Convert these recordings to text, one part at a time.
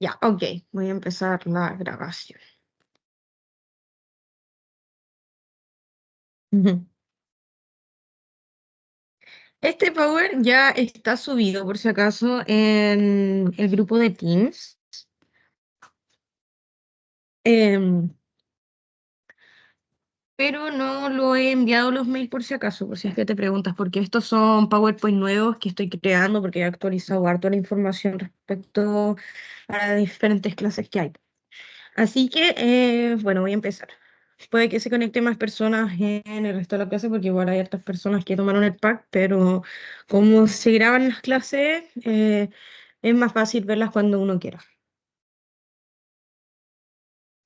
Ya, ok, voy a empezar la grabación. Ujú. Este Power ya está subido, por si acaso, en el grupo de Teams, em, pero no lo he enviado a los mails por si acaso, por si es que te preguntas, porque estos son PowerPoint nuevos que estoy creando porque he actualizado harto la información respecto a las diferentes clases que hay. Así que, bueno, voy a empezar. Puede que se conecten más personas en el resto de la clase, porque igual hay otras personas que tomaron el pack, pero como se graban las clases, es más fácil verlas cuando uno quiera.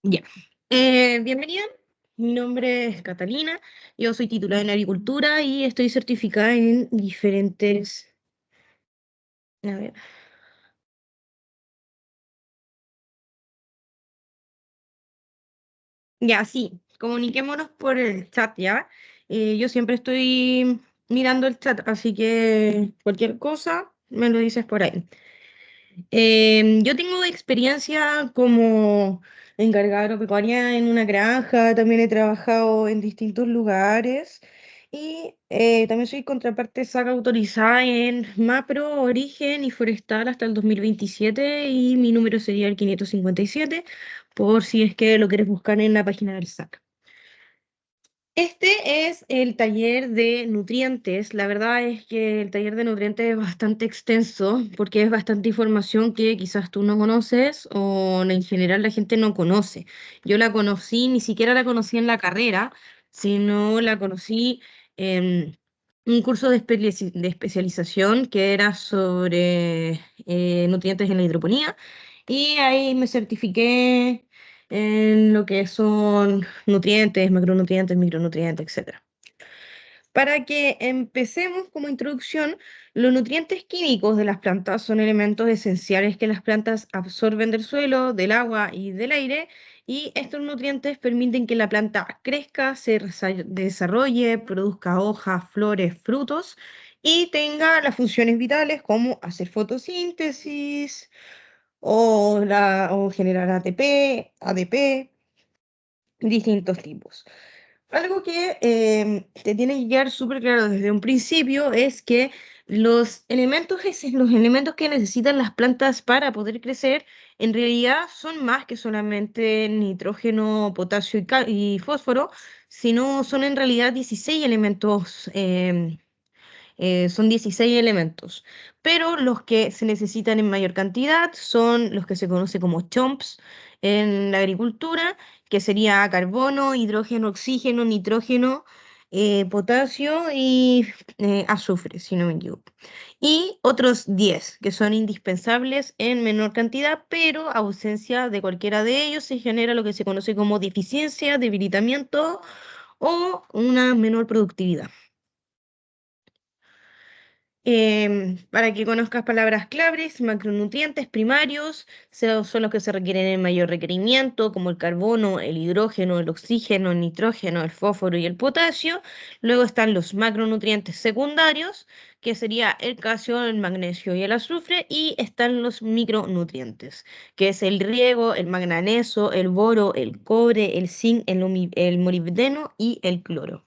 Ya. Bienvenida. Mi nombre es Catalina. Yo soy titulada en agricultura y estoy certificada en diferentes. A ver. Ya, sí. Comuniquémonos por el chat, ¿ya? Yo siempre estoy mirando el chat, así que cualquier cosa me lo dices por ahí. Yo tengo experiencia como encargada agropecuaria en una granja, también he trabajado en distintos lugares y también soy contraparte SAC autorizada en Mapro, Origen y Forestal hasta el 2027 y mi número sería el 557 por si es que lo quieres buscar en la página del SAC. Este es el taller de nutrientes. La verdad es que el taller de nutrientes es bastante extenso porque es bastante información que quizás tú no conoces o en general la gente no conoce. Yo la conocí, ni siquiera la conocí en la carrera, sino la conocí en un curso de especialización que era sobre nutrientes en la hidroponía y ahí me certifiqué en lo que son nutrientes, macronutrientes, micronutrientes, etcétera. Para que empecemos como introducción, los nutrientes químicos de las plantas son elementos esenciales que las plantas absorben del suelo, del agua y del aire, y estos nutrientes permiten que la planta crezca, desarrolle, produzca hojas, flores, frutos y tenga las funciones vitales como hacer fotosíntesis o generar ATP, ADP, distintos tipos. Algo que te tiene que quedar súper claro desde un principio es que los elementos que necesitan las plantas para poder crecer en realidad son más que solamente nitrógeno, potasio y fósforo, sino son en realidad 16 elementos son 16 elementos, pero los que se necesitan en mayor cantidad son los que se conoce como chomps en la agricultura, que sería carbono, hidrógeno, oxígeno, nitrógeno, potasio y azufre, si no me equivoco. Y otros 10 que son indispensables en menor cantidad, pero ausencia de cualquiera de ellos se genera lo que se conoce como deficiencia, debilitamiento o una menor productividad. Para que conozcas palabras claves, macronutrientes primarios son los que se requieren en mayor requerimiento, como el carbono, el hidrógeno, el oxígeno, el nitrógeno, el fósforo y el potasio. Luego están los macronutrientes secundarios, que sería el calcio, el magnesio y el azufre. Y están los micronutrientes, que es el riego, el manganeso, el boro, el cobre, el zinc, el molibdeno y el cloro.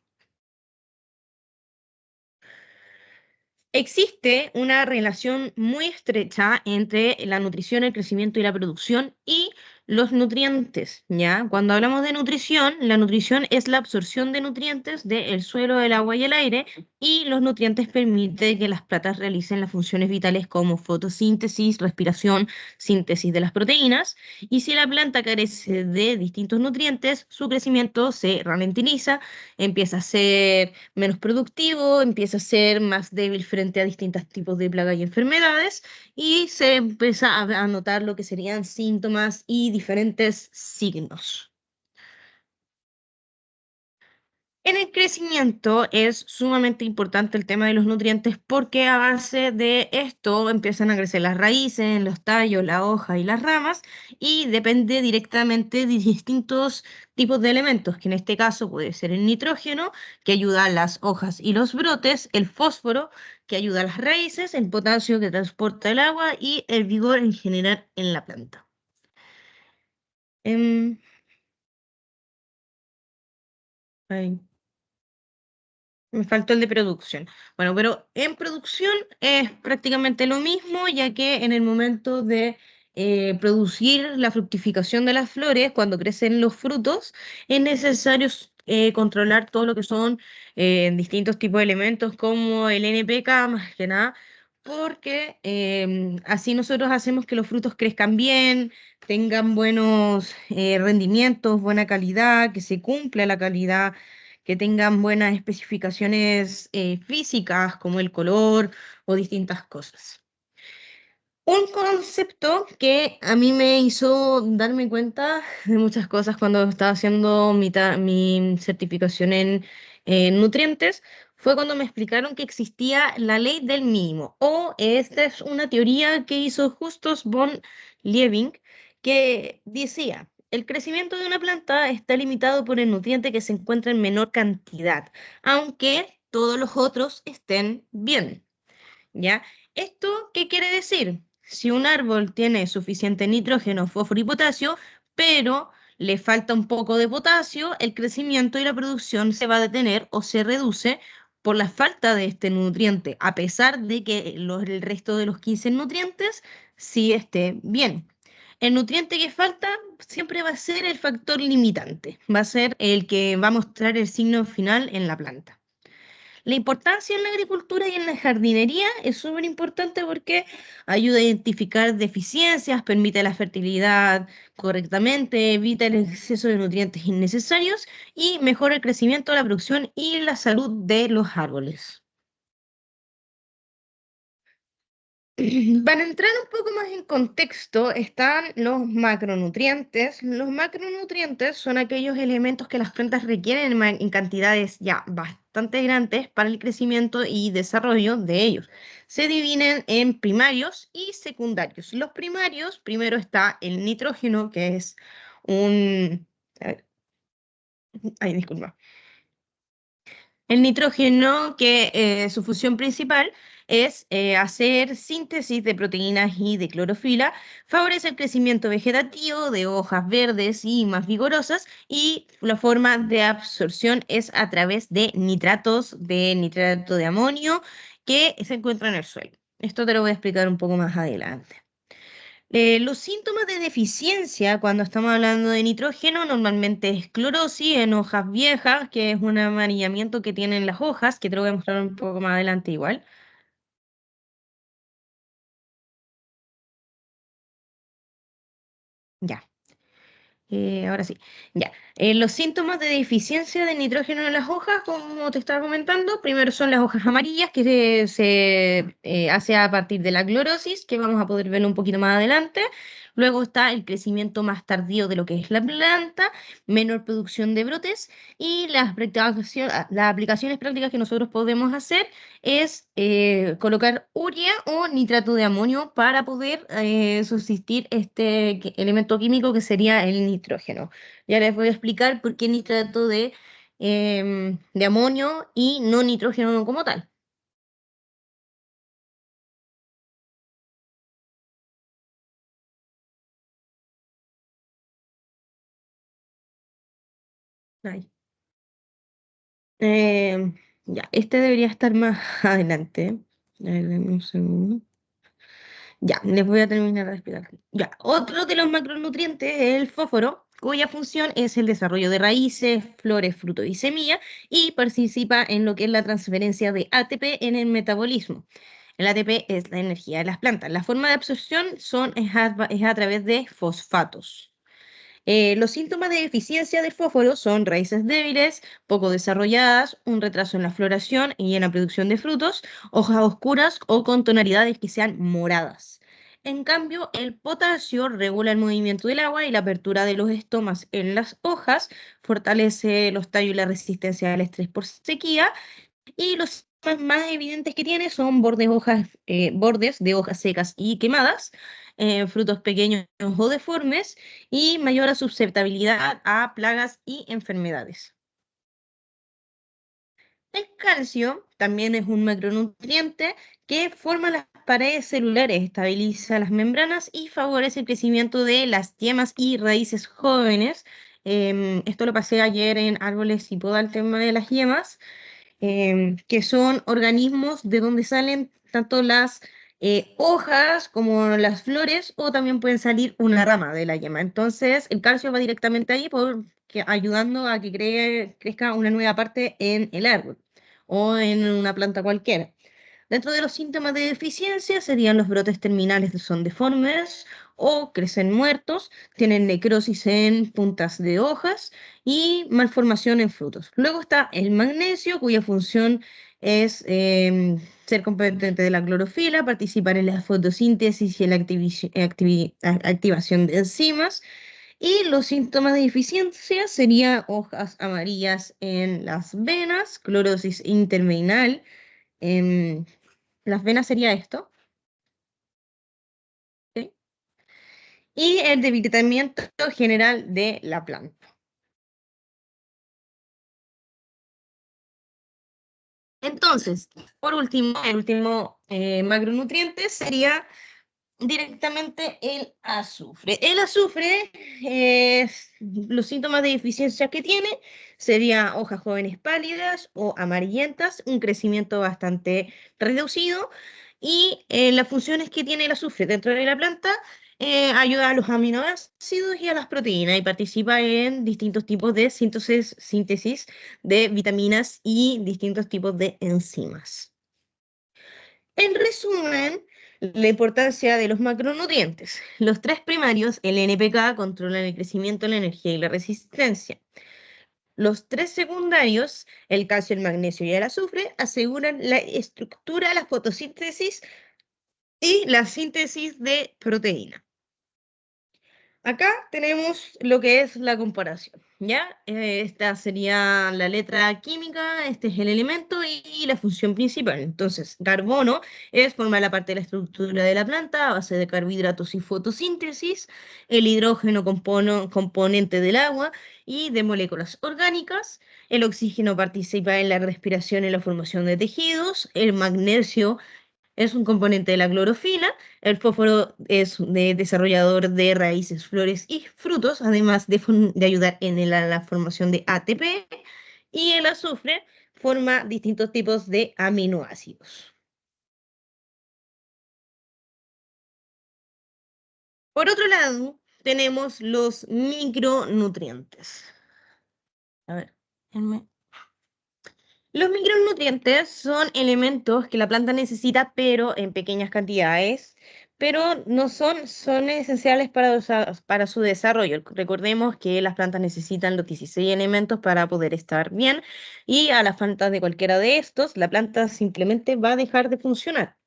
Existe una relación muy estrecha entre la nutrición, el crecimiento y la producción y los nutrientes, ¿ya? Cuando hablamos de nutrición, la nutrición es la absorción de nutrientes del suelo, del agua y el aire, y los nutrientes permiten que las plantas realicen las funciones vitales como fotosíntesis, respiración, síntesis de las proteínas, y si la planta carece de distintos nutrientes, su crecimiento se ralentiza, empieza a ser menos productivo, empieza a ser más débil frente a distintos tipos de plagas y enfermedades y se empieza a notar lo que serían síntomas y diferentes signos. En el crecimiento es sumamente importante el tema de los nutrientes porque a base de esto empiezan a crecer las raíces, los tallos, la hoja y las ramas y depende directamente de distintos tipos de elementos, que en este caso puede ser el nitrógeno, que ayuda a las hojas y los brotes, el fósforo, que ayuda a las raíces, el potasio, que transporta el agua y el vigor en general en la planta. Em, ay, me faltó el de producción. Bueno, pero en producción es prácticamente lo mismo, ya que en el momento de producir la fructificación de las flores, cuando crecen los frutos, es necesario controlar todo lo que son distintos tipos de elementos como el NPK, más que nada, porque así nosotros hacemos que los frutos crezcan bien, tengan buenos rendimientos, buena calidad, que se cumpla la calidad, que tengan buenas especificaciones físicas como el color o distintas cosas. Un concepto que a mí me hizo darme cuenta de muchas cosas cuando estaba haciendo mi certificación en nutrientes fue cuando me explicaron que existía la ley del mínimo, o esta es una teoría que hizo Justus von Liebig, que decía, el crecimiento de una planta está limitado por el nutriente que se encuentra en menor cantidad, aunque todos los otros estén bien. ¿Ya? ¿Esto qué quiere decir? Si un árbol tiene suficiente nitrógeno, fósforo y potasio, pero le falta un poco de potasio, el crecimiento y la producción se va a detener o se reduce por la falta de este nutriente, a pesar de que el resto de los 15 nutrientes sí esté bien. El nutriente que falta siempre va a ser el factor limitante, va a ser el que va a mostrar el signo final en la planta. La importancia en la agricultura y en la jardinería es súper importante porque ayuda a identificar deficiencias, permite la fertilidad correctamente, evita el exceso de nutrientes innecesarios y mejora el crecimiento, la producción y la salud de los árboles. Para entrar un poco más en contexto, están los macronutrientes. Los macronutrientes son aquellos elementos que las plantas requieren en cantidades ya bastante grandes para el crecimiento y desarrollo de ellos. Se dividen en primarios y secundarios. Los primarios, primero está el nitrógeno, que es un... a ver, ay, disculpa. El nitrógeno, que su función principal es hacer síntesis de proteínas y de clorofila, favorece el crecimiento vegetativo de hojas verdes y más vigorosas, y la forma de absorción es a través de nitrato de amonio que se encuentra en el suelo. Esto te lo voy a explicar un poco más adelante. Los síntomas de deficiencia cuando estamos hablando de nitrógeno normalmente es clorosis en hojas viejas, que es un amarillamiento que tienen las hojas, que te lo voy a mostrar un poco más adelante igual. Ya. Ahora sí, ya. Los síntomas de deficiencia de nitrógeno en las hojas, como te estaba comentando, primero son las hojas amarillas, que se hace a partir de la clorosis, que vamos a poder verlo un poquito más adelante. Luego está el crecimiento más tardío de lo que es la planta, menor producción de brotes y las aplicaciones prácticas que nosotros podemos hacer es colocar urea o nitrato de amonio para poder subsistir este elemento químico que sería el nitrógeno. Ya les voy a explicar por qué nitrato de amonio y no nitrógeno como tal. Ay. Em, ya, este debería estar más adelante. A ver, denme un segundo. Ya, les voy a terminar de explicar. Ya, otro de los macronutrientes es el fósforo, cuya función es el desarrollo de raíces, flores, frutos y semillas, y participa en lo que es la transferencia de ATP en el metabolismo. El ATP es la energía de las plantas. La forma de absorción es a través de fosfatos. Los síntomas de deficiencia de fósforo son raíces débiles, poco desarrolladas, un retraso en la floración y en la producción de frutos, hojas oscuras o con tonalidades que sean moradas. En cambio, el potasio regula el movimiento del agua y la apertura de los estomas en las hojas, fortalece los tallos y la resistencia al estrés por sequía, y los síntomas más evidentes que tiene son bordes de hojas secas y quemadas, frutos pequeños o deformes y mayor susceptibilidad a plagas y enfermedades. El calcio también es un macronutriente que forma las paredes celulares, estabiliza las membranas y favorece el crecimiento de las yemas y raíces jóvenes. Esto lo pasé ayer en Árboles y Poda, el tema de las yemas, que son organismos de donde salen tanto las hojas como las flores, o también pueden salir una rama de la yema. Entonces, el calcio va directamente ahí ayudando a que crezca una nueva parte en el árbol o en una planta cualquiera. Dentro de los síntomas de deficiencia serían los brotes terminales que son deformes o crecen muertos, tienen necrosis en puntas de hojas y malformación en frutos. Luego está el magnesio, cuya función es ser competente de la clorofila, participar en la fotosíntesis y en la activación de enzimas. Y los síntomas de deficiencia serían hojas amarillas en las venas, clorosis interveinal. em, las venas sería esto, ¿sí? Y el debilitamiento general de la planta. Entonces, por último, el último macronutriente sería directamente el azufre. El azufre, los síntomas de deficiencia que tiene sería hojas jóvenes pálidas o amarillentas, un crecimiento bastante reducido, y las funciones que tiene el azufre dentro de la planta, ayuda a los aminoácidos y a las proteínas y participa en distintos tipos de síntesis de vitaminas y distintos tipos de enzimas. En resumen, la importancia de los macronutrientes. Los tres primarios, el NPK, controlan el crecimiento, la energía y la resistencia. Los tres secundarios, el calcio, el magnesio y el azufre, aseguran la estructura, la fotosíntesis y la síntesis de proteína. Acá tenemos lo que es la comparación, ¿ya? Esta sería la letra química, este es el elemento y la función principal. Entonces, carbono forma la parte de la estructura de la planta a base de carbohidratos y fotosíntesis. El hidrógeno, componente del agua y de moléculas orgánicas. El oxígeno participa en la respiración y la formación de tejidos. El magnesio es un componente de la clorofila. El fósforo es desarrollador de raíces, flores y frutos, además de ayudar en la formación de ATP. Y el azufre forma distintos tipos de aminoácidos. Por otro lado, tenemos los micronutrientes. A ver, déjenme. Los micronutrientes son elementos que la planta necesita, pero en pequeñas cantidades, pero no son esenciales para su desarrollo. Recordemos que las plantas necesitan los 16 elementos para poder estar bien, y a la falta de cualquiera de estos, la planta simplemente va a dejar de funcionar.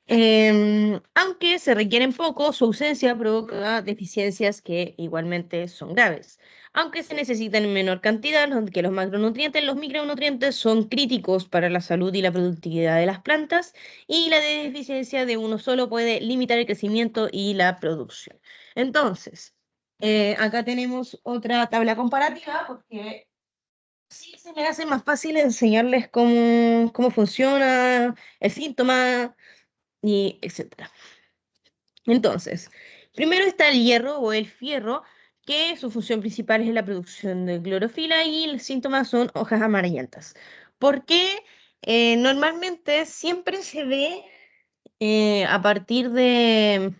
Aunque se requieren poco, su ausencia provoca deficiencias que igualmente son graves. Aunque se necesitan en menor cantidad que los macronutrientes, los micronutrientes son críticos para la salud y la productividad de las plantas, y la deficiencia de uno solo puede limitar el crecimiento y la producción. Entonces, acá tenemos otra tabla comparativa porque sí se me hace más fácil enseñarles cómo funciona el síntoma y etcétera. Entonces, primero está el hierro o el fierro, que su función principal es la producción de clorofila y los síntomas son hojas amarillentas. ¿Por qué? Normalmente siempre se ve a partir de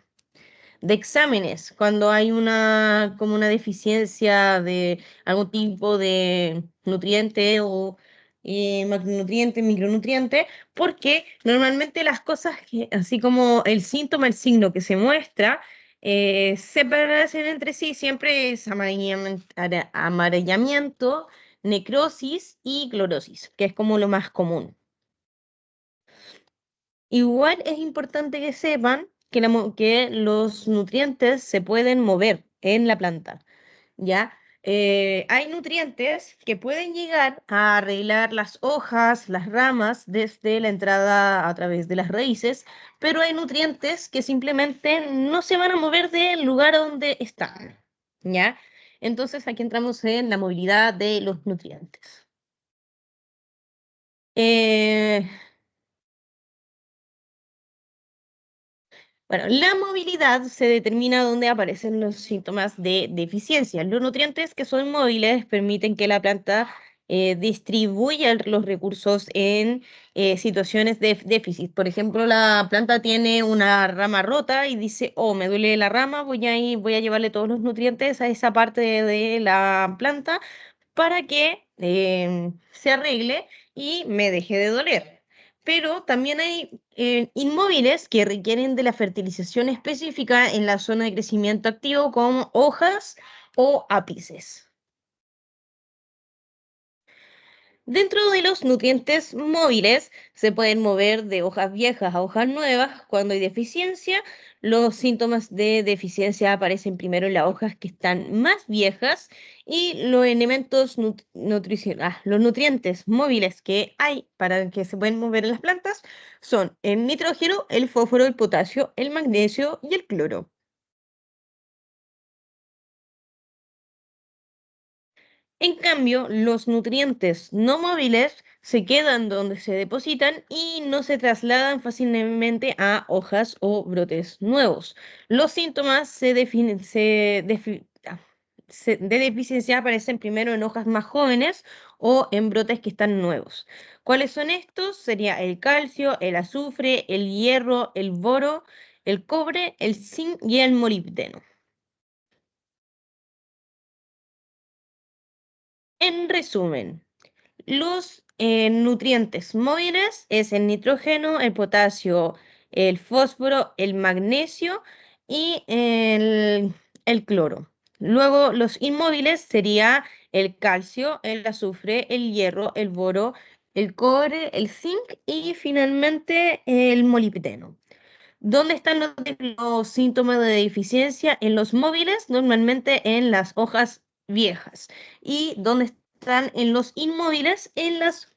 exámenes, cuando hay como una deficiencia de algún tipo de nutriente o macronutriente, micronutriente, porque normalmente las cosas, así como el síntoma, el signo que se muestra, se parecen entre sí, siempre es amarillamiento, necrosis y clorosis, que es como lo más común. Igual es importante que sepan que los nutrientes se pueden mover en la planta, ¿ya? Hay nutrientes que pueden llegar a arreglar las hojas, las ramas, desde la entrada a través de las raíces, pero hay nutrientes que simplemente no se van a mover del lugar donde están, ¿ya? Entonces aquí entramos en la movilidad de los nutrientes. Eh, Bueno, la movilidad se determina donde aparecen los síntomas de deficiencia. Los nutrientes que son móviles permiten que la planta distribuya los recursos en situaciones de déficit. Por ejemplo, la planta tiene una rama rota y dice, oh, me duele la rama, voy a llevarle todos los nutrientes a esa parte de la planta para que se arregle y me deje de doler. Pero también hay inmóviles que requieren de la fertilización específica en la zona de crecimiento activo, como hojas o ápices. Dentro de los nutrientes móviles se pueden mover de hojas viejas a hojas nuevas cuando hay deficiencia. Los síntomas de deficiencia aparecen primero en las hojas que están más viejas y los elementos los nutrientes móviles que hay para que se pueden mover en las plantas son el nitrógeno, el fósforo, el potasio, el magnesio y el cloro. En cambio, los nutrientes no móviles se quedan donde se depositan y no se trasladan fácilmente a hojas o brotes nuevos. Los síntomas de deficiencia aparecen primero en hojas más jóvenes o en brotes que están nuevos. ¿Cuáles son estos? Sería el calcio, el azufre, el hierro, el boro, el cobre, el zinc y el molibdeno. En resumen, los nutrientes móviles es el nitrógeno, el potasio, el fósforo, el magnesio y el cloro. Luego, los inmóviles sería el calcio, el azufre, el hierro, el boro, el cobre, el zinc y finalmente el molibdeno. ¿Dónde están los síntomas de deficiencia? En los móviles, normalmente en las hojas viejas. ¿Y dónde están en los inmóviles? En las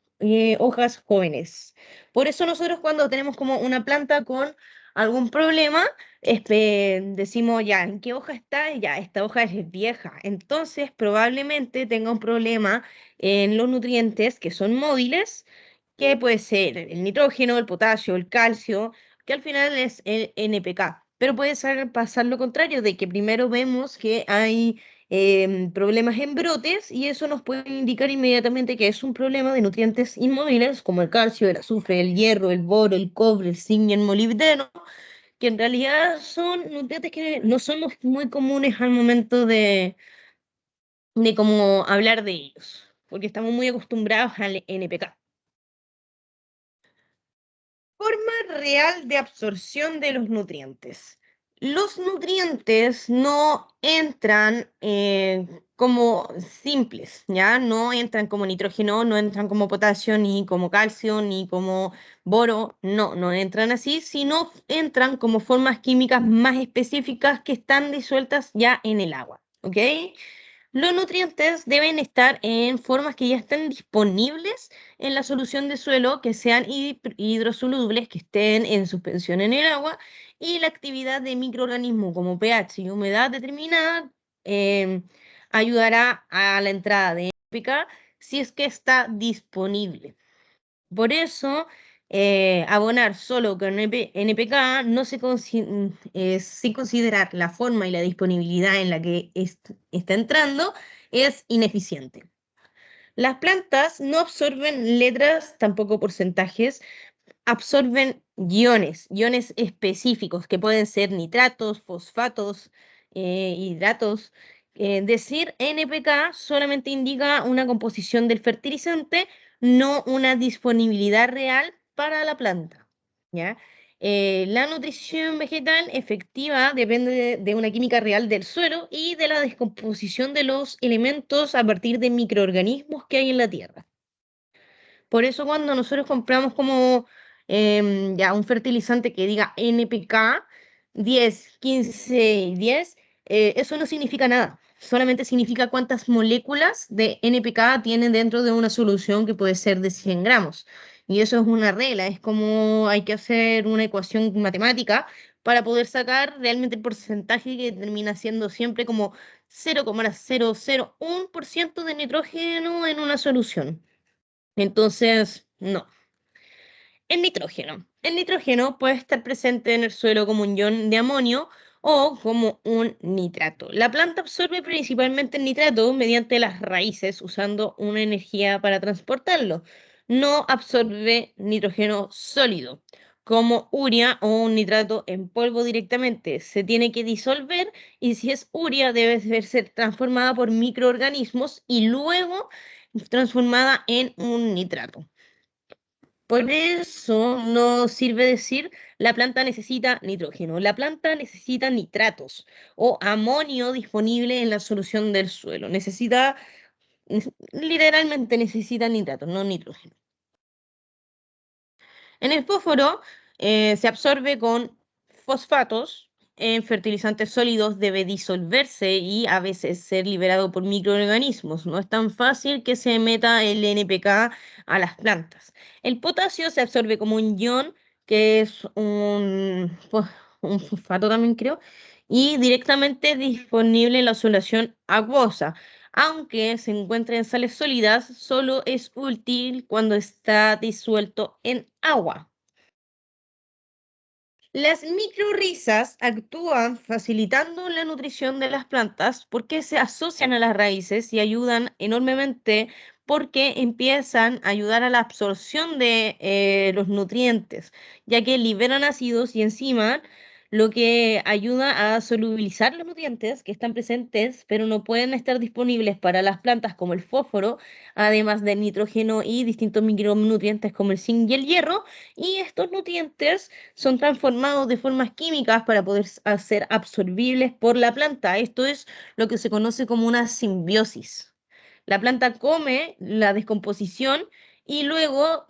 hojas jóvenes. Por eso nosotros cuando tenemos como una planta con algún problema, decimos ya, ¿en qué hoja está? Ya, esta hoja es vieja. Entonces probablemente tenga un problema en los nutrientes que son móviles, que puede ser el nitrógeno, el potasio, el calcio, que al final es el NPK. Pero puede pasar lo contrario, de que primero vemos que hay problemas en brotes y eso nos puede indicar inmediatamente que es un problema de nutrientes inmóviles como el calcio, el azufre, el hierro, el boro, el cobre, el zinc y el molibdeno, que en realidad son nutrientes que no son muy comunes al momento de cómo hablar de ellos, porque estamos muy acostumbrados al NPK. Forma real de absorción de los nutrientes. Los nutrientes no entran como simples, ¿ya? No entran como nitrógeno, no entran como potasio, ni como calcio, ni como boro, no entran así, sino entran como formas químicas más específicas que están disueltas ya en el agua, ¿ok? Los nutrientes deben estar en formas que ya estén disponibles en la solución de suelo, que sean hidrosolubles, que estén en suspensión en el agua, y la actividad de microorganismos como pH y humedad determinada em, ayudará a la entrada de NPK si es que está disponible. Por eso, abonar solo con NPK no sin considerar la forma y la disponibilidad en la que está entrando, es ineficiente. Las plantas no absorben letras, tampoco porcentajes, absorben iones específicos que pueden ser nitratos, fosfatos, hidratos. Decir NPK solamente indica una composición del fertilizante, no una disponibilidad real para la planta. ¿Ya? La nutrición vegetal efectiva depende de una química real del suelo y de la descomposición de los elementos a partir de microorganismos que hay en la tierra. Por eso cuando nosotros compramos como ya un fertilizante que diga NPK 10, 15 y 10, eso no significa nada. Solamente significa cuántas moléculas de NPK tienen dentro de una solución que puede ser de 100 gramos. Y eso es una regla, es como hay que hacer una ecuación matemática para poder sacar realmente el porcentaje que termina siendo siempre como 0,001% de nitrógeno en una solución. Entonces, No. El nitrógeno. El nitrógeno puede estar presente en el suelo como un ion de amonio o como un nitrato. La planta absorbe principalmente el nitrato mediante las raíces, usando una energía para transportarlo. No absorbe nitrógeno sólido, como urea o un nitrato en polvo directamente. Se tiene que disolver y si es urea debe ser transformada por microorganismos y luego transformada en un nitrato. Por eso no sirve decir la planta necesita nitrógeno. La planta necesita nitratos o amonio disponible en la solución del suelo. Literalmente necesita nitratos, no nitrógeno. En el fósforo se absorbe con fosfatos. En fertilizantes sólidos debe disolverse y a veces ser liberado por microorganismos. No es tan fácil que se meta el NPK a las plantas. El potasio se absorbe como un ion, que es un fosfato también creo, y directamente disponible en la solución acuosa. Aunque se encuentra en sales sólidas, solo es útil cuando está disuelto en agua. Las micorrizas actúan facilitando la nutrición de las plantas porque se asocian a las raíces y ayudan enormemente porque empiezan a ayudar a la absorción de los nutrientes, ya que liberan ácidos y enzimas, lo que ayuda a solubilizar los nutrientes que están presentes, pero no pueden estar disponibles para las plantas como el fósforo, además del nitrógeno y distintos micronutrientes como el zinc y el hierro, y estos nutrientes son transformados de formas químicas para poder ser absorbibles por la planta. Esto es lo que se conoce como una simbiosis. La planta come la descomposición y luego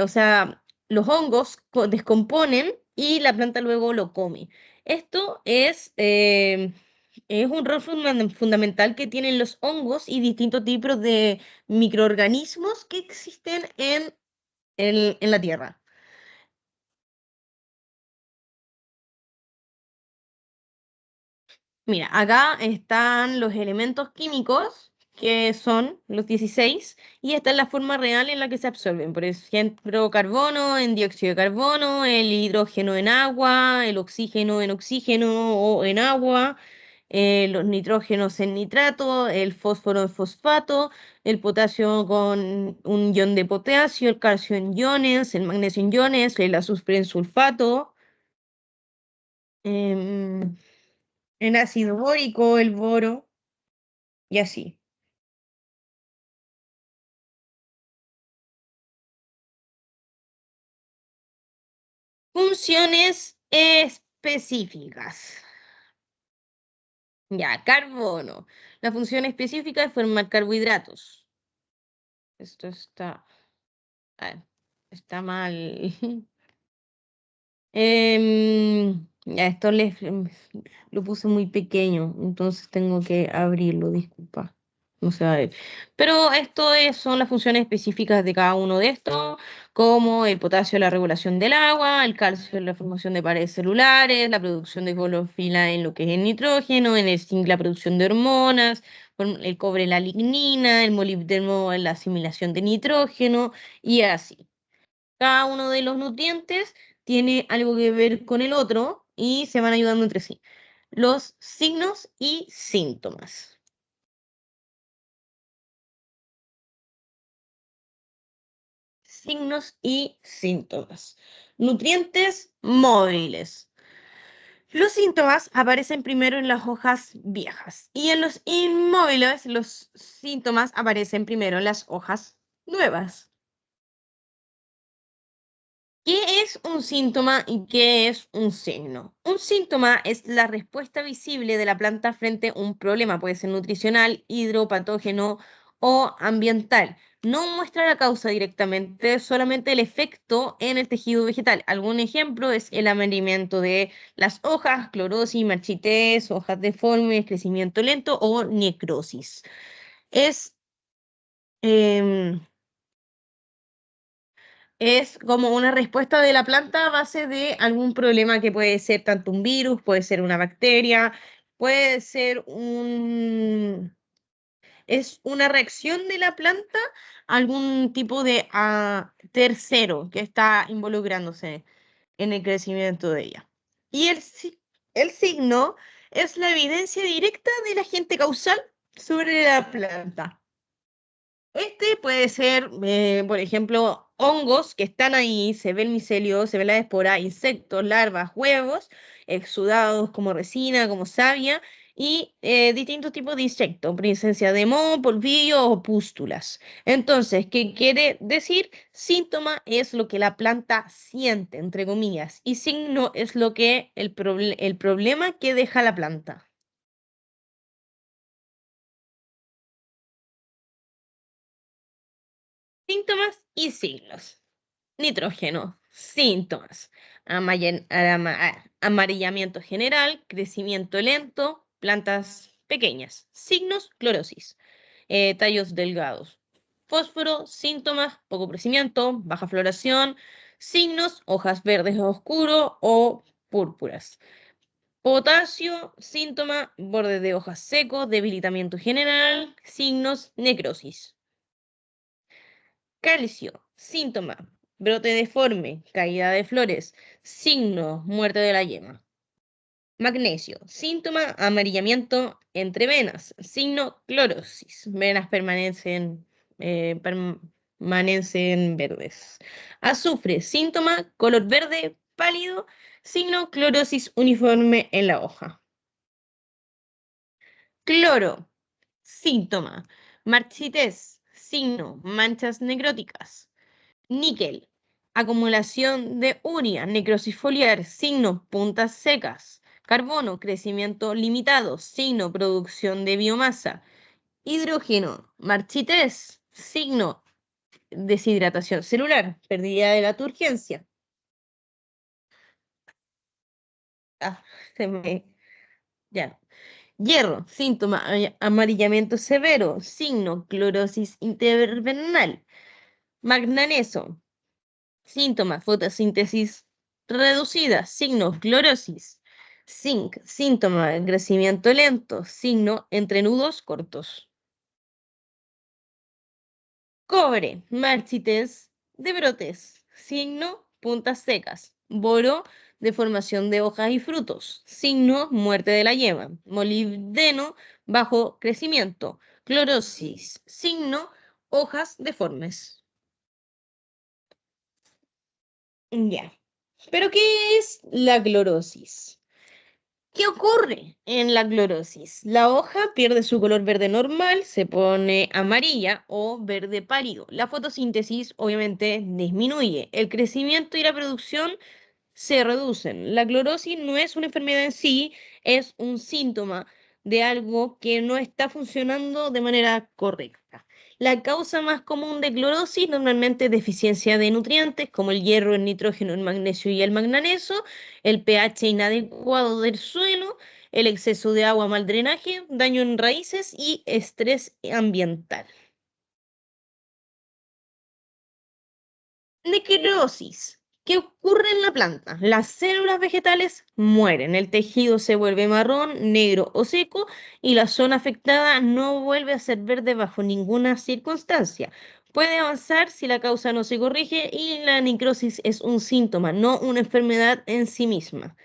o sea, los hongos descomponen y la planta luego lo come. Esto es un rol fundamental que tienen los hongos y distintos tipos de microorganismos que existen en la Tierra. Mira, acá están los elementos químicos, que son los 16, y esta es la forma real en la que se absorben. Por ejemplo, carbono en dióxido de carbono, el hidrógeno en agua, el oxígeno o en agua, los nitrógenos en nitrato, el fósforo en fosfato, el potasio con un ion de potasio, el calcio en iones, el magnesio en iones, el azufre en sulfato. em, el ácido bórico, el boro y así. Funciones específicas. Ya, carbono. La función específica es formar carbohidratos. Esto ah, está mal. Ya, lo puse muy pequeño, entonces tengo que abrirlo, disculpa. No se va a ver. Pero son las funciones específicas de cada uno de estos, como el potasio, la regulación del agua, el calcio, la formación de paredes celulares, la producción de clorofila en lo que es el nitrógeno, en el zinc, la producción de hormonas, el cobre, la lignina, el molibdeno, la asimilación de nitrógeno, y así. Cada uno de los nutrientes tiene algo que ver con el otro y se van ayudando entre sí. Los signos y síntomas. Signos y síntomas. Nutrientes móviles. Los síntomas aparecen primero en las hojas viejas y en los inmóviles los síntomas aparecen primero en las hojas nuevas. ¿Qué es un síntoma y qué es un signo? Un síntoma es la respuesta visible de la planta frente a un problema, puede ser nutricional, hidropatógeno o ambiental. No muestra la causa directamente, solamente el efecto en el tejido vegetal. Algún ejemplo es el amarillamiento de las hojas, clorosis, marchitez, hojas deformes, crecimiento lento o necrosis. Es em, Es como una respuesta de la planta a base de algún problema que puede ser tanto un virus, puede ser una bacteria, puede ser Es una reacción de la planta a algún tipo de tercero que está involucrándose en el crecimiento de ella. Y el signo es la evidencia directa del agente causal sobre la planta. Este puede ser, por ejemplo, hongos que están ahí, se ve el micelio, se ve la espora, insectos, larvas, huevos, exudados como resina, como savia, y distintos tipos de insectos, presencia de moho, polvillo o pústulas. Entonces, ¿qué quiere decir? Síntoma es lo que la planta siente, entre comillas, y signo es lo que el problema que deja la planta. Síntomas y signos. Nitrógeno, síntomas, amarillamiento general, crecimiento lento, plantas pequeñas, signos, clorosis, tallos delgados. Fósforo, síntomas, poco crecimiento, baja floración, signos, hojas verdes oscuro o púrpuras. Potasio, síntoma, borde de hojas seco, debilitamiento general, signos, necrosis. Calcio, síntoma, brote deforme, caída de flores, signo, muerte de la yema. Magnesio, síntoma, amarillamiento entre venas, signo, clorosis, venas permanecen verdes. Azufre, síntoma, color verde pálido, signo, clorosis uniforme en la hoja. Cloro, síntoma, marchitez, signo, manchas necróticas. Níquel, acumulación de urea, necrosis foliar, signo, puntas secas. Carbono, crecimiento limitado, signo, producción de biomasa. Hidrógeno, marchitez, signo, deshidratación celular, pérdida de la turgencia. Ah, se me... Ya. Hierro, síntoma, amarillamiento severo, signo, clorosis intervernal. Magneso, síntomas, fotosíntesis reducida, signo, clorosis. Zinc, síntoma, crecimiento lento, signo, entrenudos cortos. Cobre, marchites de brotes, signo, puntas secas. Boro, deformación de hojas y frutos, signo, muerte de la yema. Molibdeno, bajo crecimiento. Clorosis, signo, hojas deformes. Ya. ¿Pero qué es la clorosis? ¿Qué ocurre en la clorosis? La hoja pierde su color verde normal, se pone amarilla o verde pálido. La fotosíntesis obviamente disminuye. El crecimiento y la producción se reducen. La clorosis no es una enfermedad en sí, es un síntoma de algo que no está funcionando de manera correcta. La causa más común de clorosis normalmente es deficiencia de nutrientes como el hierro, el nitrógeno, el magnesio y el manganeso, el pH inadecuado del suelo, el exceso de agua, mal drenaje, daño en raíces y estrés ambiental. Necrosis. ¿Qué ocurre en la planta? Las células vegetales mueren, el tejido se vuelve marrón, negro o seco y la zona afectada no vuelve a ser verde bajo ninguna circunstancia. Puede avanzar si la causa no se corrige y la necrosis es un síntoma, no una enfermedad en sí misma.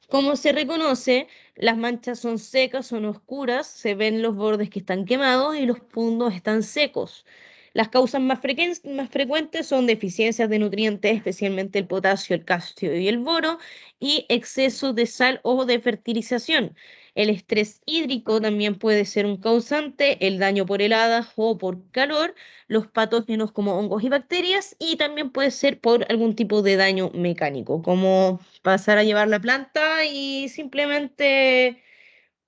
Como se reconoce, las manchas son secas, son oscuras, se ven los bordes que están quemados y los puntos están secos. Las causas más frecuentes son deficiencias de nutrientes, especialmente el potasio, el calcio y el boro, y exceso de sal o de fertilización. El estrés hídrico también puede ser un causante, el daño por heladas o por calor, los patógenos como hongos y bacterias, y también puede ser por algún tipo de daño mecánico, como pasar a llevar la planta y simplemente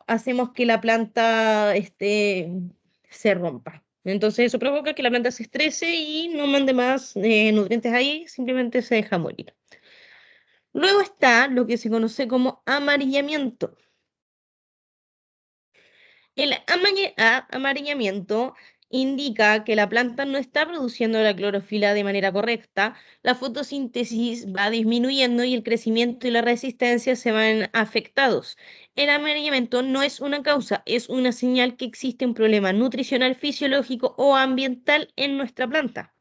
hacemos que la planta se rompa. Entonces eso provoca que la planta se estrese y no mande más nutrientes ahí, simplemente se deja morir. Luego está lo que se conoce como amarillamiento. El amarillamiento indica que la planta no está produciendo la clorofila de manera correcta, la fotosíntesis va disminuyendo y el crecimiento y la resistencia se van afectados. El amarillamiento no es una causa, es una señal que existe un problema nutricional, fisiológico o ambiental en nuestra planta.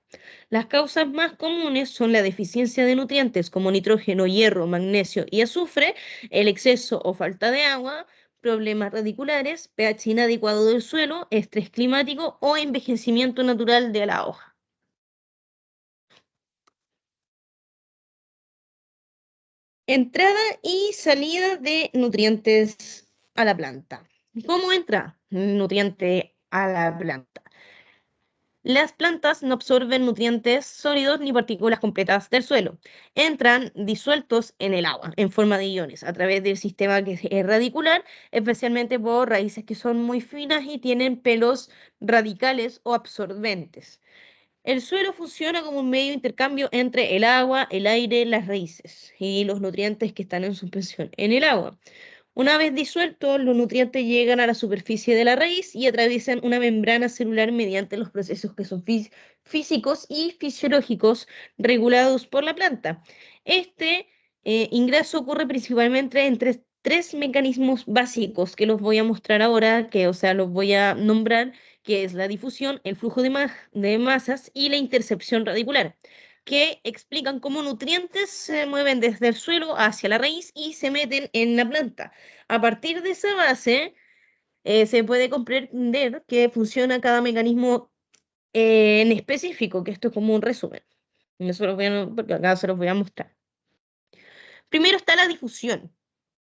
Las causas más comunes son la deficiencia de nutrientes como nitrógeno, hierro, magnesio y azufre, el exceso o falta de agua, problemas radiculares, pH inadecuado del suelo, estrés climático o envejecimiento natural de la hoja. Entrada y salida de nutrientes a la planta. ¿Cómo entra nutriente a la planta? Las plantas no absorben nutrientes sólidos ni partículas completas del suelo. Entran disueltos en el agua en forma de iones a través del sistema que es radicular, especialmente por raíces que son muy finas y tienen pelos radicales o absorbentes. El suelo funciona como un medio de intercambio entre el agua, el aire, las raíces y los nutrientes que están en suspensión en el agua. Una vez disueltos, los nutrientes llegan a la superficie de la raíz y atraviesan una membrana celular mediante los procesos que son físicos y fisiológicos regulados por la planta. Este ingreso ocurre principalmente entre tres mecanismos básicos que los voy a mostrar ahora, que, o sea, los voy a nombrar, que es la difusión, el flujo de masas y la intercepción radicular, que explican cómo nutrientes se mueven desde el suelo hacia la raíz y se meten en la planta. A partir de esa base, se puede comprender que funciona cada mecanismo en específico, que esto es como un resumen. Porque acá se los voy a mostrar. Primero está la difusión.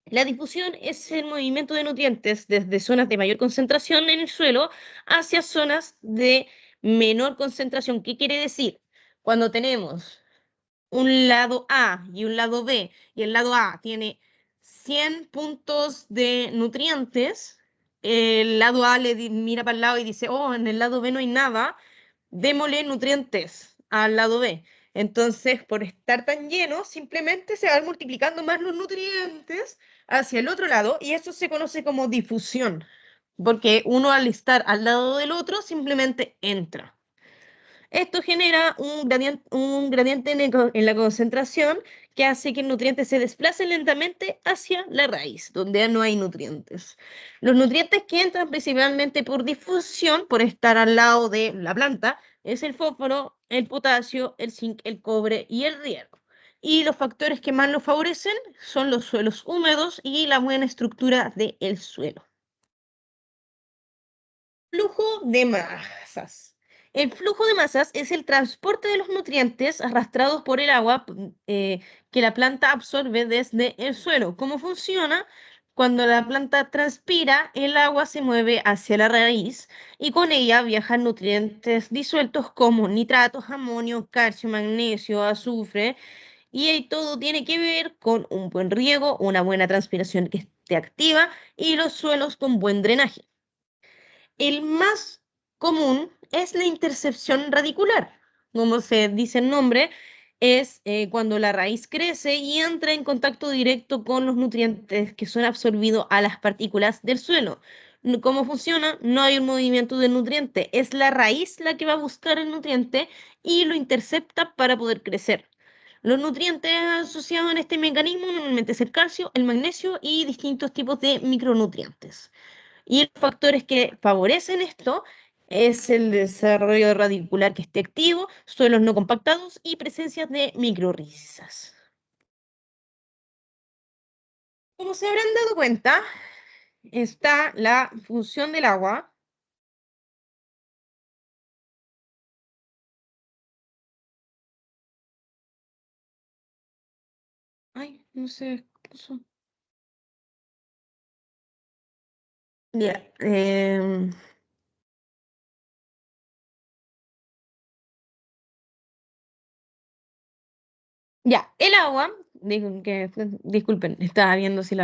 La difusión es el movimiento de nutrientes desde zonas de mayor concentración en el suelo hacia zonas de menor concentración. ¿Qué quiere decir? Cuando tenemos un lado A y un lado B, y el lado A tiene 100 puntos de nutrientes, el lado A mira para el lado y dice, oh, en el lado B no hay nada, démosle nutrientes al lado B. Entonces, por estar tan lleno, simplemente se van multiplicando más los nutrientes hacia el otro lado y eso se conoce como difusión, porque uno al estar al lado del otro simplemente entra. Esto genera un gradiente en la concentración que hace que el nutriente se desplace lentamente hacia la raíz, donde no hay nutrientes. Los nutrientes que entran principalmente por difusión, por estar al lado de la planta, es el fósforo, el potasio, el zinc, el cobre y el hierro. Y los factores que más lo favorecen son los suelos húmedos y la buena estructura del suelo. Flujo de masas. El flujo de masas es el transporte de los nutrientes arrastrados por el agua que la planta absorbe desde el suelo. ¿Cómo funciona? Cuando la planta transpira, el agua se mueve hacia la raíz y con ella viajan nutrientes disueltos como nitratos, amonio, calcio, magnesio, azufre, y ahí todo tiene que ver con un buen riego, una buena transpiración que esté activa y los suelos con buen drenaje. El más común es la intercepción radicular. Como se dice el nombre, es cuando la raíz crece y entra en contacto directo con los nutrientes que son absorbidos a las partículas del suelo. ¿Cómo funciona? No hay un movimiento del nutriente, es la raíz la que va a buscar el nutriente y lo intercepta para poder crecer. Los nutrientes asociados en este mecanismo normalmente es el calcio, el magnesio y distintos tipos de micronutrientes. Y los factores que favorecen esto es el desarrollo radicular que esté activo, suelos no compactados y presencias de microrrizas. Como se habrán dado cuenta, está la función del agua. Ay, no sé qué pasó. Ya, ya, el agua, disculpen, estaba viendo si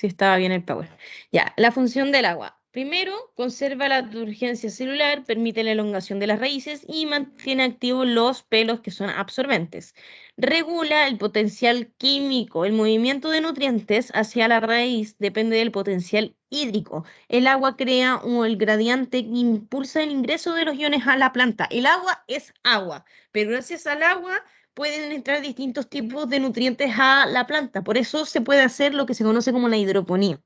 estaba bien el power. Ya, la función del agua. Primero, conserva la turgencia celular, permite la elongación de las raíces y mantiene activos los pelos que son absorbentes. Regula el potencial químico. El movimiento de nutrientes hacia la raíz depende del potencial hídrico. El agua crea el gradiente que impulsa el ingreso de los iones a la planta. El agua es agua, pero gracias al agua pueden entrar distintos tipos de nutrientes a la planta. Por eso se puede hacer lo que se conoce como la hidroponía.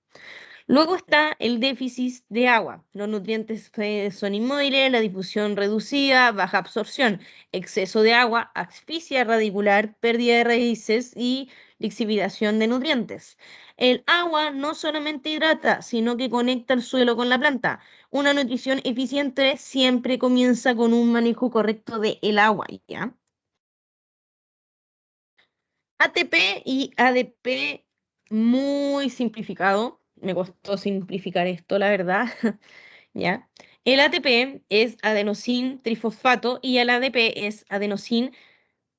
Luego está el déficit de agua. Los nutrientes son inmóviles, la difusión reducida, baja absorción, exceso de agua, asfixia radicular, pérdida de raíces y lixiviación de nutrientes. El agua no solamente hidrata, sino que conecta el suelo con la planta. Una nutrición eficiente siempre comienza con un manejo correcto del agua, ¿ya? ATP y ADP muy simplificado. Me costó simplificar esto, la verdad. ¿Ya? El ATP es adenosín trifosfato y el ADP es adenosín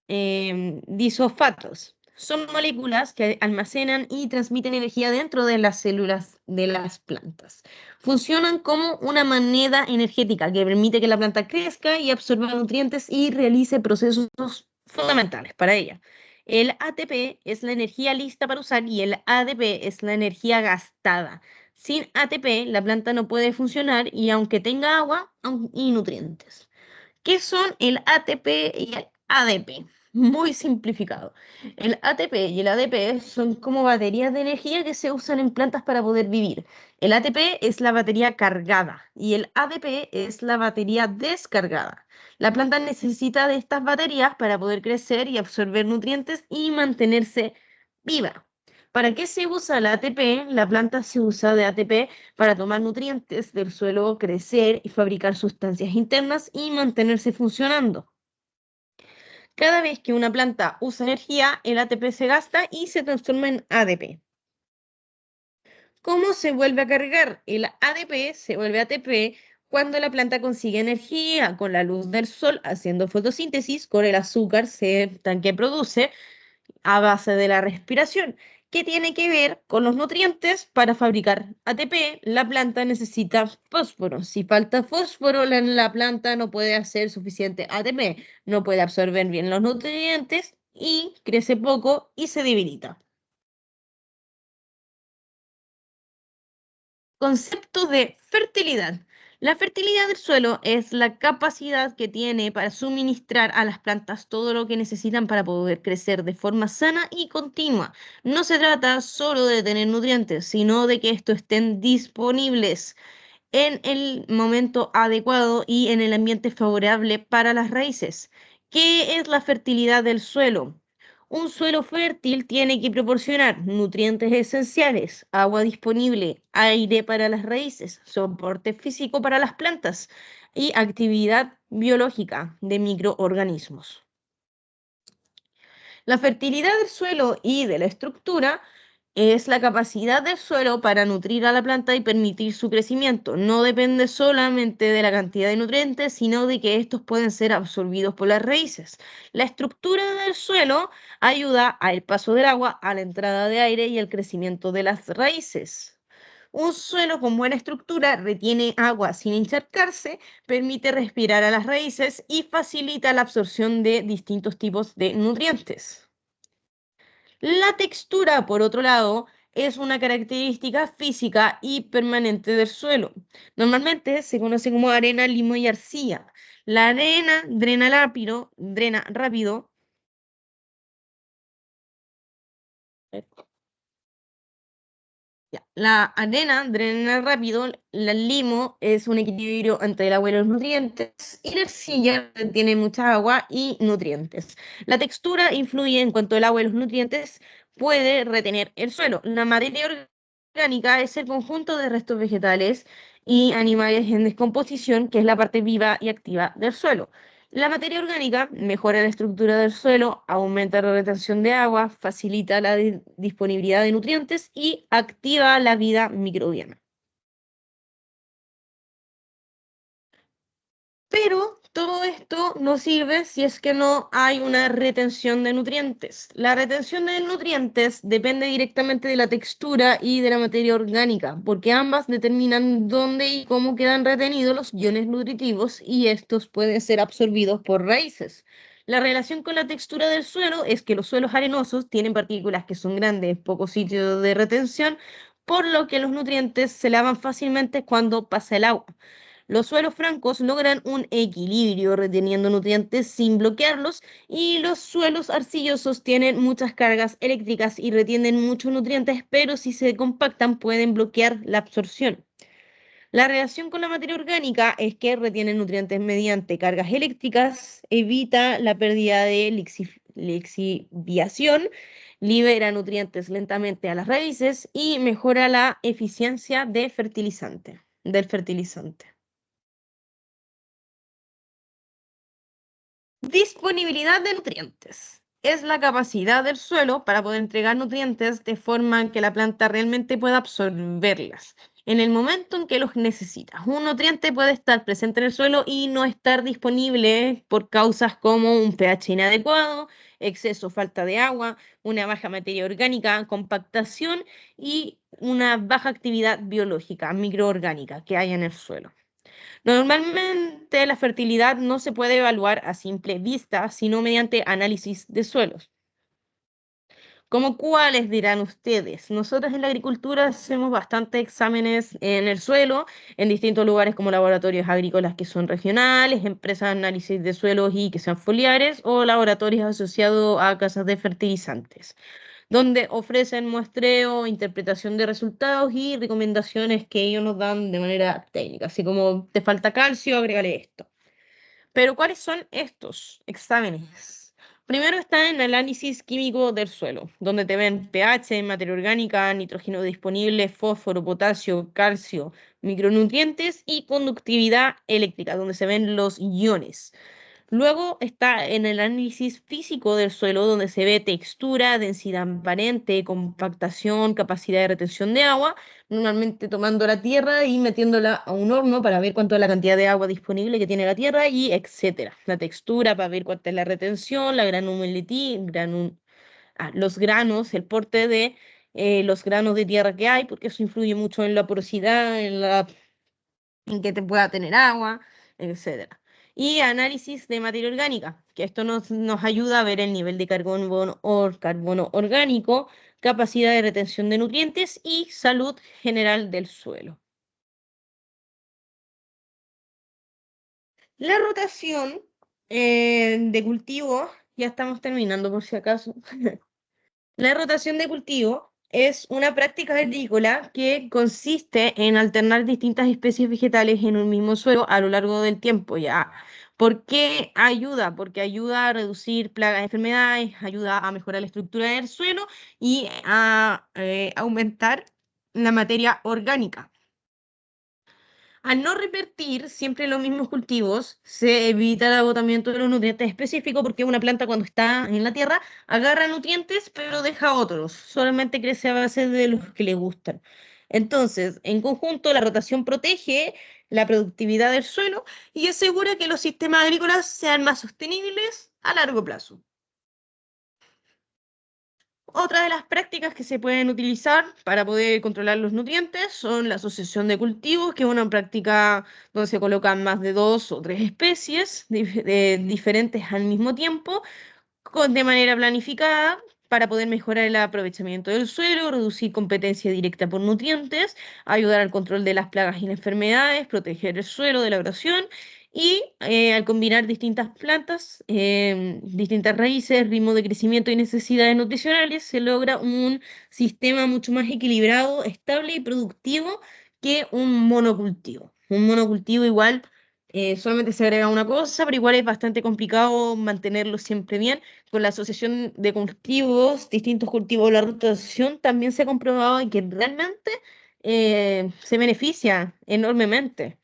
disosfatos. Son moléculas que almacenan y transmiten energía dentro de las células de las plantas. Funcionan como una moneda energética que permite que la planta crezca y absorba nutrientes y realice procesos fundamentales para ella. El ATP es la energía lista para usar y el ADP es la energía gastada. Sin ATP, la planta no puede funcionar y aunque tenga agua y nutrientes. ¿Qué son el ATP y el ADP? Muy simplificado. El ATP y el ADP son como baterías de energía que se usan en plantas para poder vivir. El ATP es la batería cargada y el ADP es la batería descargada. La planta necesita de estas baterías para poder crecer y absorber nutrientes y mantenerse viva. ¿Para qué se usa el ATP? La planta se usa de ATP para tomar nutrientes del suelo, crecer y fabricar sustancias internas y mantenerse funcionando. Cada vez que una planta usa energía, el ATP se gasta y se transforma en ADP. ¿Cómo se vuelve a cargar? El ADP se vuelve ATP cuando la planta consigue energía con la luz del sol haciendo fotosíntesis, con el azúcar que produce a base de la respiración, que tiene que ver con los nutrientes para fabricar ATP. La planta necesita fósforo. Si falta fósforo, la planta no puede hacer suficiente ATP, no puede absorber bien los nutrientes y crece poco y se debilita. Concepto de fertilidad. La fertilidad del suelo es la capacidad que tiene para suministrar a las plantas todo lo que necesitan para poder crecer de forma sana y continua. No se trata solo de tener nutrientes, sino de que estos estén disponibles en el momento adecuado y en el ambiente favorable para las raíces. ¿Qué es la fertilidad del suelo? Un suelo fértil tiene que proporcionar nutrientes esenciales, agua disponible, aire para las raíces, soporte físico para las plantas y actividad biológica de microorganismos. La fertilidad del suelo y de la estructura es la capacidad del suelo para nutrir a la planta y permitir su crecimiento. No depende solamente de la cantidad de nutrientes, sino de que estos pueden ser absorbidos por las raíces. La estructura del suelo ayuda al paso del agua, a la entrada de aire y al crecimiento de las raíces. Un suelo con buena estructura retiene agua sin encharcarse, permite respirar a las raíces y facilita la absorción de distintos tipos de nutrientes. La textura, por otro lado, es una característica física y permanente del suelo. Normalmente se conoce como arena, limo y arcilla. La arena drena rápido. Ya. La arena drena rápido, el limo es un equilibrio entre el agua y los nutrientes, y la arcilla tiene mucha agua y nutrientes. La textura influye en cuanto el agua y los nutrientes puede retener el suelo. La materia orgánica es el conjunto de restos vegetales y animales en descomposición, que es la parte viva y activa del suelo. La materia orgánica mejora la estructura del suelo, aumenta la retención de agua, facilita la disponibilidad de nutrientes y activa la vida microbiana. Pero Todo esto no sirve si es que no hay una retención de nutrientes. La retención de nutrientes depende directamente de la textura y de la materia orgánica, porque ambas determinan dónde y cómo quedan retenidos los iones nutritivos y estos pueden ser absorbidos por raíces. La relación con la textura del suelo es que los suelos arenosos tienen partículas que son grandes, poco sitio de retención, por lo que los nutrientes se lavan fácilmente cuando pasa el agua. Los suelos francos logran un equilibrio reteniendo nutrientes sin bloquearlos y los suelos arcillosos tienen muchas cargas eléctricas y retienen muchos nutrientes, pero si se compactan pueden bloquear la absorción. La relación con la materia orgánica es que retiene nutrientes mediante cargas eléctricas, evita la pérdida de lixiviación, libera nutrientes lentamente a las raíces y mejora la eficiencia del fertilizante. Disponibilidad de nutrientes. Es la capacidad del suelo para poder entregar nutrientes de forma en que la planta realmente pueda absorberlas en el momento en que los necesita. Un nutriente puede estar presente en el suelo y no estar disponible por causas como un pH inadecuado, exceso o falta de agua, una baja materia orgánica, compactación y una baja actividad biológica, microorgánica que hay en el suelo. Normalmente la fertilidad no se puede evaluar a simple vista, sino mediante análisis de suelos. ¿Cómo cuáles dirán ustedes? Nosotros en la agricultura hacemos bastantes exámenes en el suelo, en distintos lugares como laboratorios agrícolas que son regionales, empresas de análisis de suelos y que sean foliares, o laboratorios asociados a casas de fertilizantes, donde ofrecen muestreo, interpretación de resultados y recomendaciones que ellos nos dan de manera técnica, así como te falta calcio, agrégale esto. Pero ¿cuáles son estos exámenes? Primero está en el análisis químico del suelo, donde te ven pH, materia orgánica, nitrógeno disponible, fósforo, potasio, calcio, micronutrientes y conductividad eléctrica, donde se ven los iones. Luego está en el análisis físico del suelo, donde se ve textura, densidad aparente, compactación, capacidad de retención de agua, normalmente tomando la tierra y metiéndola a un horno para ver cuánto es la cantidad de agua disponible que tiene la tierra y etcétera. La textura para ver cuánta es la retención, la los granos, el porte de los granos de tierra que hay, porque eso influye mucho en la porosidad, en que te pueda tener agua, etcétera. Y análisis de materia orgánica, que esto nos ayuda a ver el nivel de carbono orgánico, capacidad de retención de nutrientes y salud general del suelo. La rotación de cultivo, ya estamos terminando por si acaso. La rotación de cultivo es una práctica agrícola que consiste en alternar distintas especies vegetales en un mismo suelo a lo largo del tiempo, ¿ya? ¿Por qué ayuda? Porque ayuda a reducir plagas y enfermedades, ayuda a mejorar la estructura del suelo y a aumentar la materia orgánica. Al no repetir siempre los mismos cultivos, se evita el agotamiento de los nutrientes específicos porque una planta cuando está en la tierra agarra nutrientes pero deja otros, solamente crece a base de los que le gustan. Entonces, en conjunto, la rotación protege la productividad del suelo y asegura que los sistemas agrícolas sean más sostenibles a largo plazo. Otra de las prácticas que se pueden utilizar para poder controlar los nutrientes son la asociación de cultivos, que es una práctica donde se colocan más de dos o tres especies diferentes al mismo tiempo, de manera planificada para poder mejorar el aprovechamiento del suelo, reducir competencia directa por nutrientes, ayudar al control de las plagas y las enfermedades, proteger el suelo de la erosión y al combinar distintas plantas, distintas raíces, ritmo de crecimiento y necesidades nutricionales, se logra un sistema mucho más equilibrado, estable y productivo que un monocultivo. Un monocultivo igual solamente se agrega una cosa, pero igual es bastante complicado mantenerlo siempre bien. Con la asociación de cultivos, distintos cultivos, la rotación también se ha comprobado que realmente se beneficia enormemente.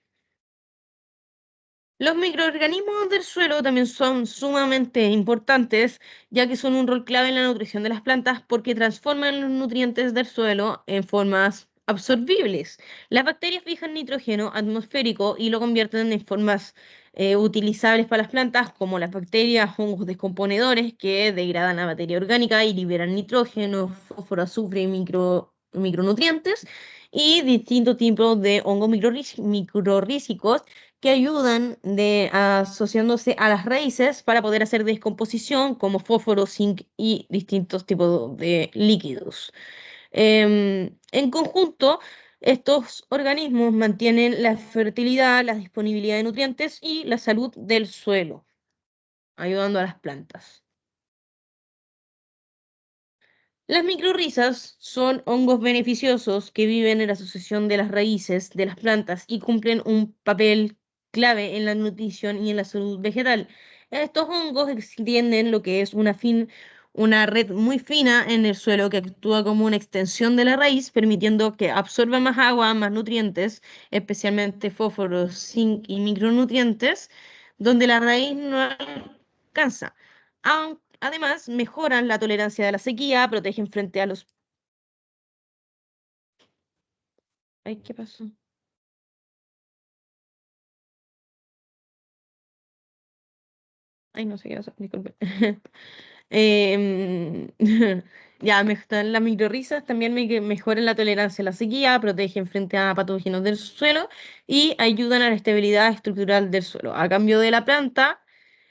Los microorganismos del suelo también son sumamente importantes, ya que son un rol clave en la nutrición de las plantas porque transforman los nutrientes del suelo en formas absorbibles. Las bacterias fijan nitrógeno atmosférico y lo convierten en formas utilizables para las plantas, como las bacterias, hongos descomponedores que degradan la materia orgánica y liberan nitrógeno, fósforo, azufre y micronutrientes, y distintos tipos de hongos microrrízicos que ayudan asociándose a las raíces para poder hacer descomposición, como fósforo, zinc y distintos tipos de líquidos. En conjunto, estos organismos mantienen la fertilidad, la disponibilidad de nutrientes y la salud del suelo, ayudando a las plantas. Las micorrizas son hongos beneficiosos que viven en la asociación de las raíces de las plantas y cumplen un papel clave en la nutrición y en la salud vegetal. Estos hongos extienden lo que es una red muy fina en el suelo que actúa como una extensión de la raíz, permitiendo que absorba más agua, más nutrientes, especialmente fósforo, zinc y micronutrientes, donde la raíz no alcanza. Además, mejoran la tolerancia a la sequía, protegen frente a los... Ay, ¿qué pasó? Ay, no sé qué pasó, disculpe. Em, Ya, están las microrrizas, también mejoran la tolerancia a la sequía, protegen frente a patógenos del suelo y ayudan a la estabilidad estructural del suelo. A cambio de la planta,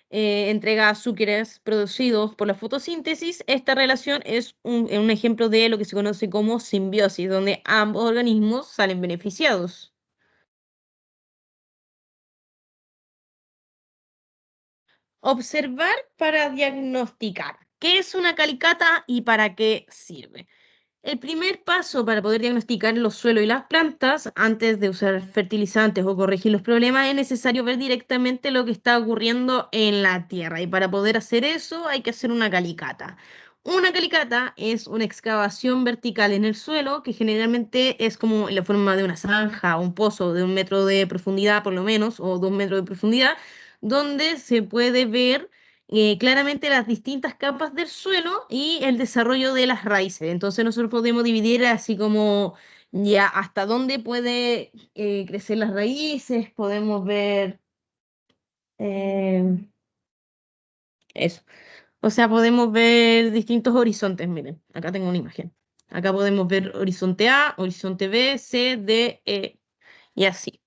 entrega azúcares producidos por la fotosíntesis. Esta relación es un ejemplo de lo que se conoce como simbiosis, donde ambos organismos salen beneficiados. Observar para diagnosticar. ¿Qué es una calicata y para qué sirve? El primer paso para poder diagnosticar los suelos y las plantas antes de usar fertilizantes o corregir los problemas es necesario ver directamente lo que está ocurriendo en la tierra. Y para poder hacer eso hay que hacer una calicata. Una calicata es una excavación vertical en el suelo que generalmente es como en la forma de una zanja, un pozo de 1 metro de profundidad por lo menos, o 2 metros de profundidad, donde se puede ver claramente las distintas capas del suelo y el desarrollo de las raíces. Entonces nosotros podemos dividir así como ya hasta dónde puede crecer las raíces, podemos ver eh, eso. O sea, podemos ver distintos horizontes. Miren, acá tengo una imagen. Acá podemos ver horizonte A, horizonte B, C, D, E y así.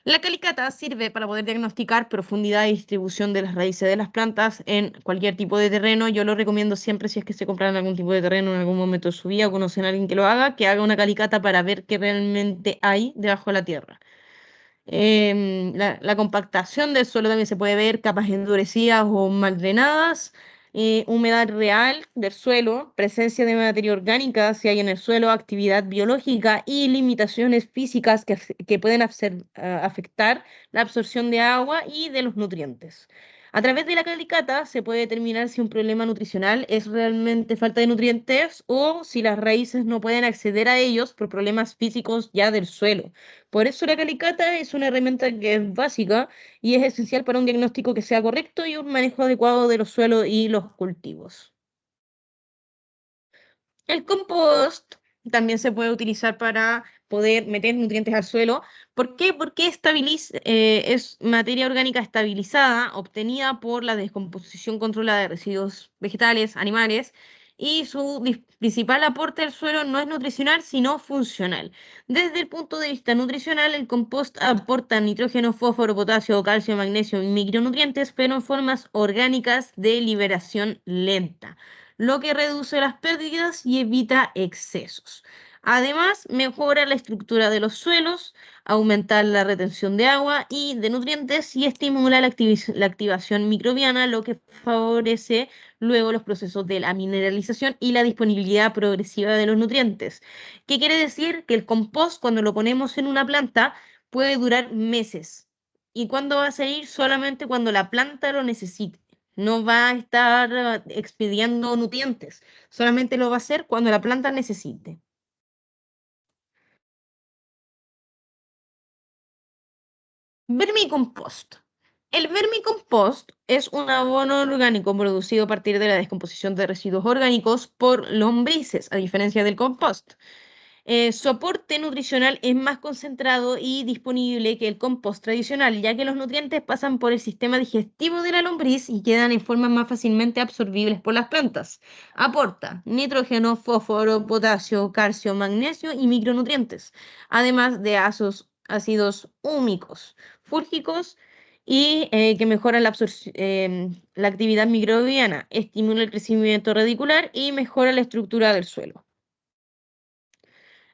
La calicata sirve para poder diagnosticar profundidad y distribución de las raíces de las plantas en cualquier tipo de terreno. Yo lo recomiendo siempre si es que se compran algún tipo de terreno en algún momento de su vida o conocen a alguien que haga una calicata para ver qué realmente hay debajo de la tierra. La compactación del suelo también se puede ver, capas endurecidas o mal drenadas, humedad real del suelo, presencia de materia orgánica si hay en el suelo, actividad biológica y limitaciones físicas que pueden afectar la absorción de agua y de los nutrientes. A través de la calicata se puede determinar si un problema nutricional es realmente falta de nutrientes o si las raíces no pueden acceder a ellos por problemas físicos ya del suelo. Por eso la calicata es una herramienta que es básica y es esencial para un diagnóstico que sea correcto y un manejo adecuado de los suelos y los cultivos. El compost también se puede utilizar para poder meter nutrientes al suelo. ¿Por qué? Porque es materia orgánica estabilizada, obtenida por la descomposición controlada de residuos vegetales, animales, y su principal aporte al suelo no es nutricional, sino funcional. Desde el punto de vista nutricional, el compost aporta nitrógeno, fósforo, potasio, calcio, magnesio y micronutrientes, pero en formas orgánicas de liberación lenta, lo que reduce las pérdidas y evita excesos. Además, mejora la estructura de los suelos, aumenta la retención de agua y de nutrientes y estimula la activación microbiana, lo que favorece luego los procesos de la mineralización y la disponibilidad progresiva de los nutrientes. ¿Qué quiere decir? Que el compost, cuando lo ponemos en una planta, puede durar meses. ¿Y cuándo va a salir? Solamente cuando la planta lo necesite. No va a estar expidiendo nutrientes, solamente lo va a hacer cuando la planta necesite. Vermicompost. El vermicompost es un abono orgánico producido a partir de la descomposición de residuos orgánicos por lombrices, a diferencia del compost. Su aporte nutricional es más concentrado y disponible que el compost tradicional, ya que los nutrientes pasan por el sistema digestivo de la lombriz y quedan en forma más fácilmente absorbibles por las plantas. Aporta nitrógeno, fósforo, potasio, calcio, magnesio y micronutrientes, además de ácidos húmicos, fúlgicos y que mejoran la actividad microbiana, estimula el crecimiento radicular y mejora la estructura del suelo.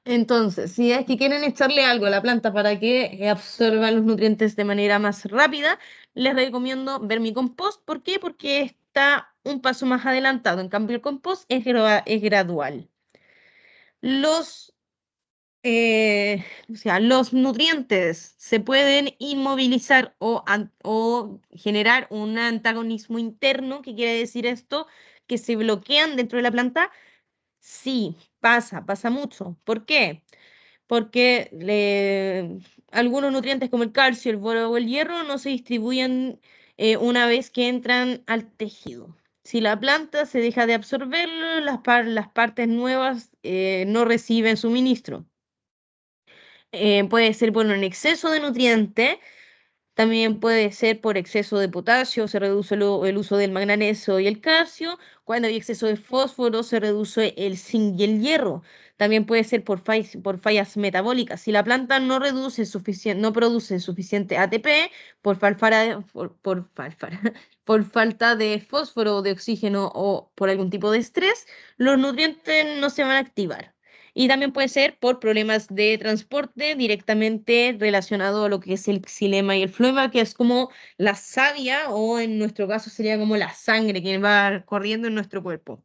Entonces, si es que quieren echarle algo a la planta para que absorba los nutrientes de manera más rápida, les recomiendo vermicompost. ¿Por qué? Porque está un paso más adelantado. En cambio, el compost es gradual. Los, los nutrientes se pueden inmovilizar o generar un antagonismo interno. ¿Qué quiere decir esto? Que se bloquean dentro de la planta. Sí, pasa mucho. ¿Por qué? Porque algunos nutrientes como el calcio, el boro o el hierro no se distribuyen una vez que entran al tejido. Si la planta se deja de absorberlo, las partes nuevas no reciben suministro. Puede ser por un exceso de nutrientes, también puede ser por exceso de potasio, se reduce el uso del manganeso y el calcio. Cuando hay exceso de fósforo, se reduce el zinc y el hierro. También puede ser por fallas metabólicas. Si la planta no produce suficiente ATP por falta de fósforo o de oxígeno o por algún tipo de estrés, los nutrientes no se van a activar. Y también puede ser por problemas de transporte directamente relacionado a lo que es el xilema y el floema, que es como la savia o en nuestro caso sería como la sangre que va corriendo en nuestro cuerpo.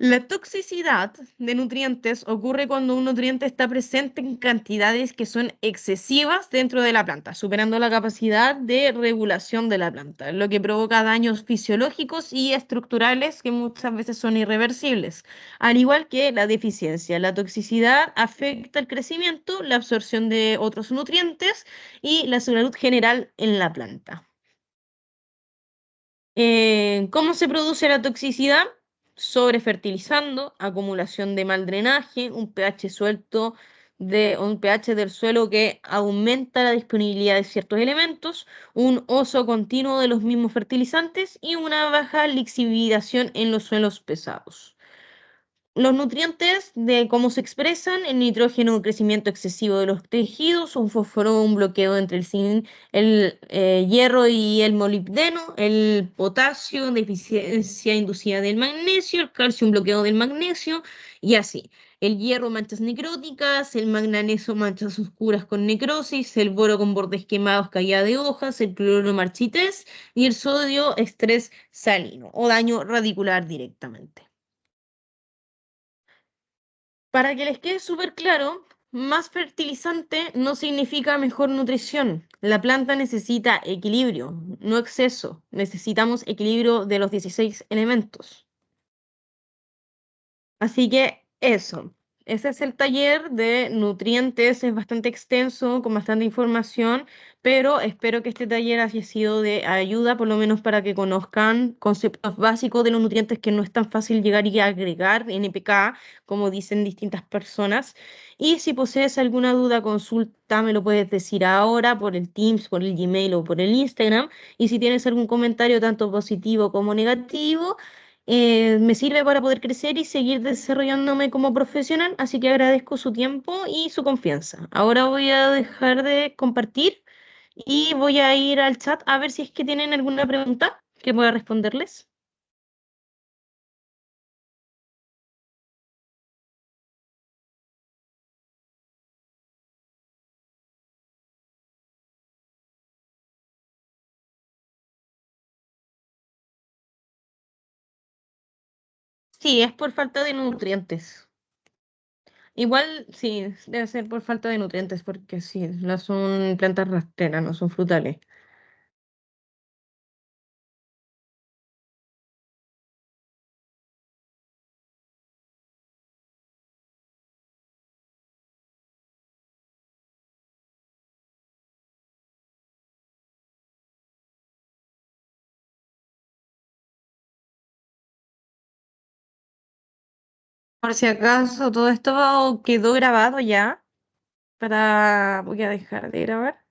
La toxicidad de nutrientes ocurre cuando un nutriente está presente en cantidades que son excesivas dentro de la planta, superando la capacidad de regulación de la planta, lo que provoca daños fisiológicos y estructurales que muchas veces son irreversibles, al igual que la deficiencia. La toxicidad afecta el crecimiento, la absorción de otros nutrientes y la salud general en la planta. ¿Cómo se produce la toxicidad? Sobrefertilizando, acumulación de mal drenaje, un pH suelto un pH del suelo que aumenta la disponibilidad de ciertos elementos, un uso continuo de los mismos fertilizantes y una baja lixiviación en los suelos pesados. Los nutrientes de cómo se expresan, el nitrógeno, un crecimiento excesivo de los tejidos, un fósforo, un bloqueo entre el zinc, el hierro y el molibdeno, el potasio, deficiencia inducida del magnesio, el calcio, un bloqueo del magnesio, y así. El hierro, manchas necróticas, el manganeso, manchas oscuras con necrosis, el boro con bordes quemados, caída de hojas, el cloro, marchitez, y el sodio, estrés salino o daño radicular directamente. Para que les quede súper claro, más fertilizante no significa mejor nutrición. La planta necesita equilibrio, no exceso. Necesitamos equilibrio de los 16 elementos. Así que eso, ese es el taller de nutrientes, es bastante extenso, con bastante información, pero espero que este taller haya sido de ayuda, por lo menos para que conozcan conceptos básicos de los nutrientes que no es tan fácil llegar y agregar NPK, como dicen distintas personas. Y si posees alguna duda, consulta, me lo puedes decir ahora por el Teams, por el Gmail o por el Instagram. Y si tienes algún comentario, tanto positivo como negativo, me sirve para poder crecer y seguir desarrollándome como profesional, así que agradezco su tiempo y su confianza. Ahora voy a dejar de compartir y voy a ir al chat a ver si es que tienen alguna pregunta que pueda responderles. Sí, es por falta de nutrientes. Igual, sí, debe ser por falta de nutrientes, porque sí, no son plantas rastreras, no son frutales. Por si acaso, todo esto quedó grabado ya. Voy a dejar de grabar.